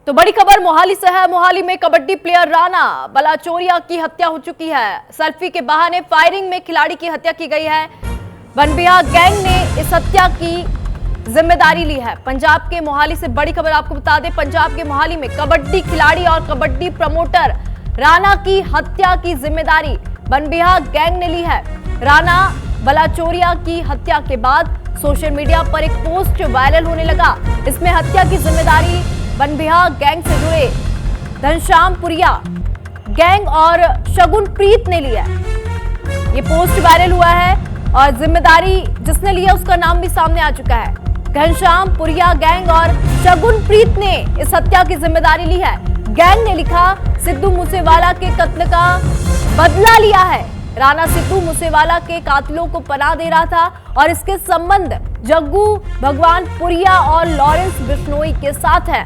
तो बड़ी खबर मोहाली से है। मोहाली में कबड्डी प्लेयर राणा बलाचोरिया की हत्या हो चुकी है। सेल्फी के बहाने फायरिंग में खिलाड़ी की हत्या की गई है। बनबिहा गैंग ने इस हत्या की जिम्मेदारी ली है। पंजाब के मोहाली से बड़ी खबर आपको बता दें, पंजाब के मोहाली में कबड्डी खिलाड़ी और कबड्डी प्रमोटर राणा की हत्या की जिम्मेदारी बनबिहा गैंग ने ली है। राणा बलाचोरिया की हत्या के बाद सोशल मीडिया पर एक पोस्ट वायरल होने लगा। इसमें हत्या की जिम्मेदारी बनबिहा गैंग से जुड़े घनश्याम पुरिया गैंग और शगुन प्रीत ने लिया है। ये पोस्ट वायरल हुआ है और जिम्मेदारी जिसने लिया उसका नाम भी सामने आ चुका है। घनश्याम पुरिया गैंग और शगुन प्रीत ने इस हत्या की जिम्मेदारी ली है। गैंग ने लिखा, सिद्धू मूसेवाला के कत्ल का बदला लिया है। राणा सिद्धू मूसेवाला के कातिलों को पनाह दे रहा था और इसके संबंध जग्गू भगवानपुरिया और लॉरेंस बिश्नोई के साथ है।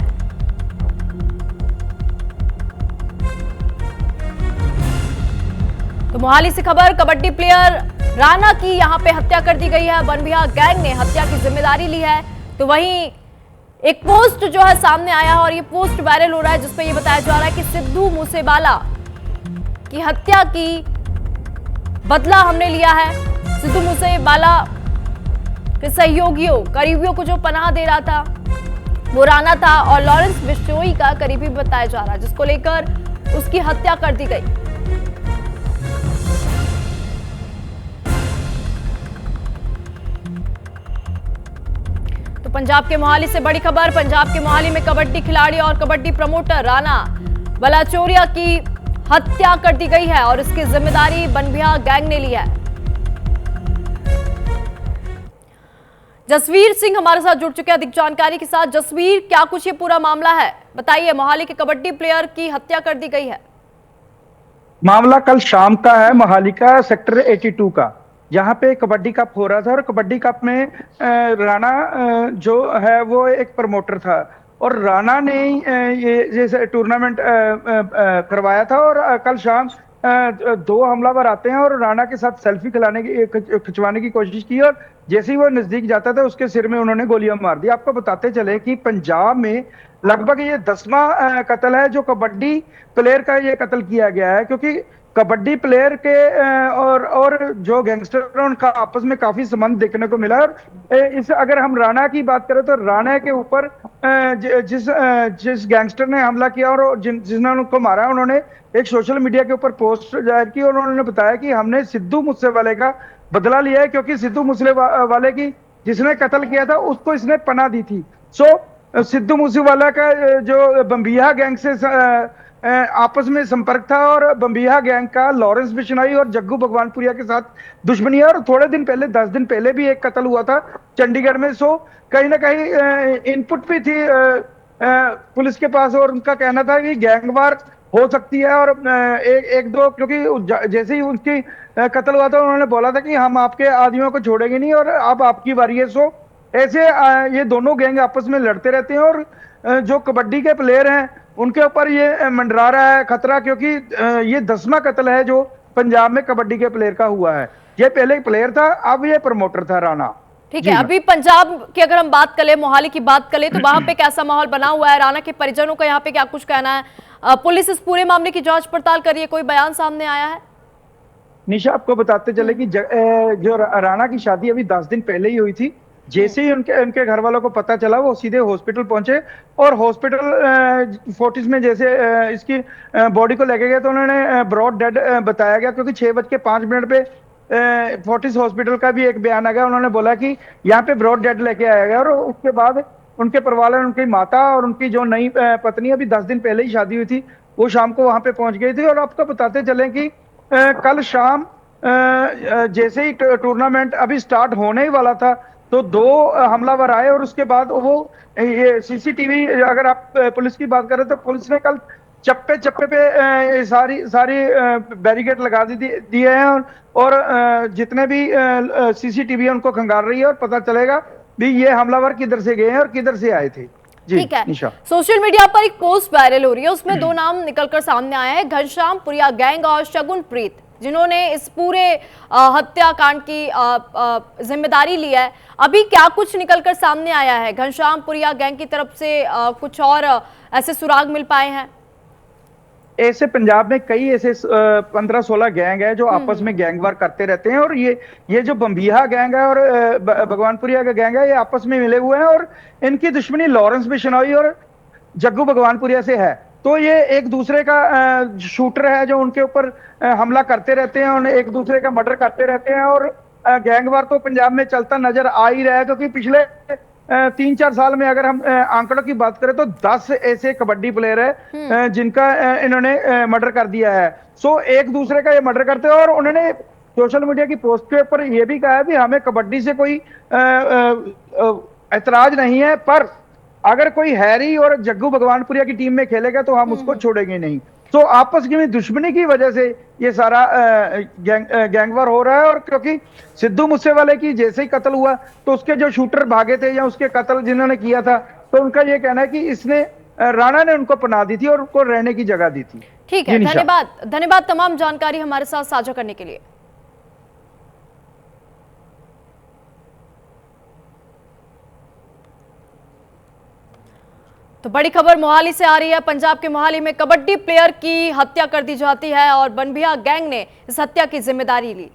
तो मोहाली से खबर, कबड्डी प्लेयर राणा की यहां पे हत्या कर दी गई है। बनबिहा गैंग ने हत्या की जिम्मेदारी ली है। तो वहीं एक पोस्ट जो है सामने आया है और ये पोस्ट वायरल हो रहा है जिसपे ये बताया जा रहा है कि सिद्धू मूसेवाला की हत्या की बदला हमने लिया है। सिद्धू मूसेवाला के सहयोगियों करीबियों को जो पनाह दे रहा था वो राणा था और लॉरेंस बिश्नोई का करीबी बताया जा रहा है, जिसको लेकर उसकी हत्या कर दी गई। तो पंजाब के मोहाली से बड़ी खबर, पंजाब के मोहाली में कबड्डी खिलाड़ी और कबड्डी प्रमोटर राणा बलाचोरिया की हत्या कर दी गई है और इसकी जिम्मेदारी बनबिहा गैंग ने ली है। जसवीर सिंह हमारे साथ जुड़ चुके हैं अधिक जानकारी के साथ। जसवीर, क्या कुछ ये पूरा मामला है, बताइए। मोहाली के कबड्डी प्लेयर की हत्या कर दी गई है। मामला कल शाम का है, मोहाली का सेक्टर 82 का, जहां पे कबड्डी कप हो रहा था और कबड्डी कप में राणा जो है वो एक प्रमोटर था और राणा ने ये टूर्नामेंट करवाया था। और कल शाम दो हमलावर आते हैं और राणा के साथ सेल्फी खिंचवाने की कोशिश की और जैसे ही वो नजदीक जाता था उसके सिर में उन्होंने गोलियां मार दी। आपको बताते चले कि पंजाब में लगभग ये 10वां कत्ल है जो कबड्डी प्लेयर का ये कत्ल किया गया है, क्योंकि कबड्डी प्लेयर के और जो गैंगस्टर हैं उनका आपस में काफी संबंध देखने को मिला। और इस अगर हम राणा की बात करें तो राणा के ऊपर जिस गैंगस्टर ने हमला किया और जिसने उनको मारा, उन्होंने एक सोशल मीडिया के ऊपर पोस्ट जाहिर की और उन्होंने बताया कि हमने सिद्धू मूसेवाले का बदला लिया है, क्योंकि सिद्धू मूसेवाले की जिसने कत्ल किया था उसको इसने पनाह दी थी। सो सिद्धू मूसेवाला का जो बम्बिहा गैंग से आपस में संपर्क था और बम्बिहा गैंग का लॉरेंस बिश्नोई और जग्गू भगवानपुरिया के साथ दुश्मनी है। और थोड़े दिन पहले 10 दिन पहले भी एक कत्ल हुआ था चंडीगढ़ में। सो कहीं ना कहीं इनपुट भी थी पुलिस के पास और उनका कहना था कि गैंगवार हो सकती है। और एक दो, क्योंकि जैसे ही उनकी कत्ल हुआ था उन्होंने बोला था कि हम आपके आदमियों को छोड़ेंगे नहीं और अब आपकी बारी है। सो ऐसे ये दोनों गैंग आपस में लड़ते रहते हैं और जो कबड्डी के प्लेयर हैं उनके ऊपर ये मंडरा रहा है खतरा, क्योंकि ये 10वां कत्ल है जो पंजाब में कबड्डी के प्लेयर का हुआ है। ये पहले प्लेयर था, अब ये प्रमोटर था राणा। ठीक है, अभी पंजाब की अगर हम बात करें, मोहाली की बात करें, तो वहां पे कैसा माहौल बना हुआ है? राणा के परिजनों का यहाँ पे क्या कुछ कहना है? पुलिस इस पूरे मामले की जांच पड़ताल कर रही है, कोई बयान सामने आया है? निशा, आपको बताते चले कि जो राणा की शादी अभी 10 दिन पहले ही हुई थी। जैसे ही उनके घर वालों को पता चला वो सीधे हॉस्पिटल पहुंचे और हॉस्पिटल फोर्टिस में जैसे इसकी बॉडी को लेके गए तो उन्होंने ब्रॉड डेड बताया गया, क्योंकि 6:05 पे फोर्टिस हॉस्पिटल का भी एक बयान आ गया। उन्होंने बोला कि यहाँ पे ब्रॉड डेड लेके आया गया। और उसके बाद उनके परिवार, उनकी माता और उनकी जो नई पत्नी, अभी 10 दिन पहले ही शादी हुई थी, वो शाम को वहां पे पहुंच गई थी। और आपको बताते चले कि कल शाम जैसे ही टूर्नामेंट अभी स्टार्ट होने ही वाला था तो 2 हमलावर आए और उसके बाद वो ये सीसीटीवी, अगर आप पुलिस की बात करें तो पुलिस ने कल चप्पे चप्पे पे सारी बैरिकेड लगा दिए हैं और जितने भी सीसीटीवी है उनको खंगाल रही है और पता चलेगा भी ये हमलावर किधर से गए हैं और किधर से आए थे। ठीक है, सोशल मीडिया पर एक पोस्ट वायरल हो रही है, उसमें 2 नाम निकलकर सामने आए हैं, घनश्याम पुरिया गैंग और शगुन प्रीत। जिन्होंने इस पूरे हत्याकांड की जिम्मेदारी ली है। अभी क्या कुछ निकलकर सामने आया है? घनश्यामपुरिया गैंग की तरफ से कुछ और ऐसे सुराग मिल पाए हैं? ऐसे पंजाब में कई ऐसे 15-16 गैंग है जो आपस में गैंग वार करते रहते हैं, और ये जो बम्बिया गैंग है और भगवानपुरिया का गैंग है, ये आपस में मिले हुए हैं और इनकी दुश्मनी लॉरेंस बिश्नोई और जग्गू भगवानपुरिया से है। तो ये एक दूसरे का शूटर है जो उनके ऊपर हमला करते रहते हैं और एक दूसरे का मर्डर करते रहते हैं। और गैंगवार तो पंजाब में चलता नजर आ ही रहा है, क्योंकि पिछले 3-4 साल में अगर हम आंकड़ों की बात करें तो 10 ऐसे कबड्डी प्लेयर है जिनका इन्होंने मर्डर कर दिया है। सो एक दूसरे का ये मर्डर करते हैं, और उन्होंने सोशल मीडिया की पोस्ट के ऊपर ये भी कहा है कि हमें कबड्डी से कोई ऐतराज नहीं है, पर अगर कोई हैरी और जग्गू भगवानपुरिया की टीम में खेलेगा तो हम उसको छोड़ेंगे नहीं। तो आपस की दुश्मनी की वजह से ये सारा गैंगवार हो रहा है। और क्योंकि सिद्धू मूसेवाले की जैसे ही कत्ल हुआ तो उसके जो शूटर भागे थे या उसके कत्ल जिन्होंने किया था, तो उनका ये कहना है कि इसने राणा ने उनको पनाह दी थी और उनको रहने की जगह दी थी। ठीक है, धन्यवाद तमाम जानकारी हमारे साथ साझा करने के लिए। तो बड़ी खबर मोहाली से आ रही है। पंजाब के मोहाली में कबड्डी प्लेयर की हत्या कर दी जाती है और बनबिया गैंग ने इस हत्या की जिम्मेदारी ली।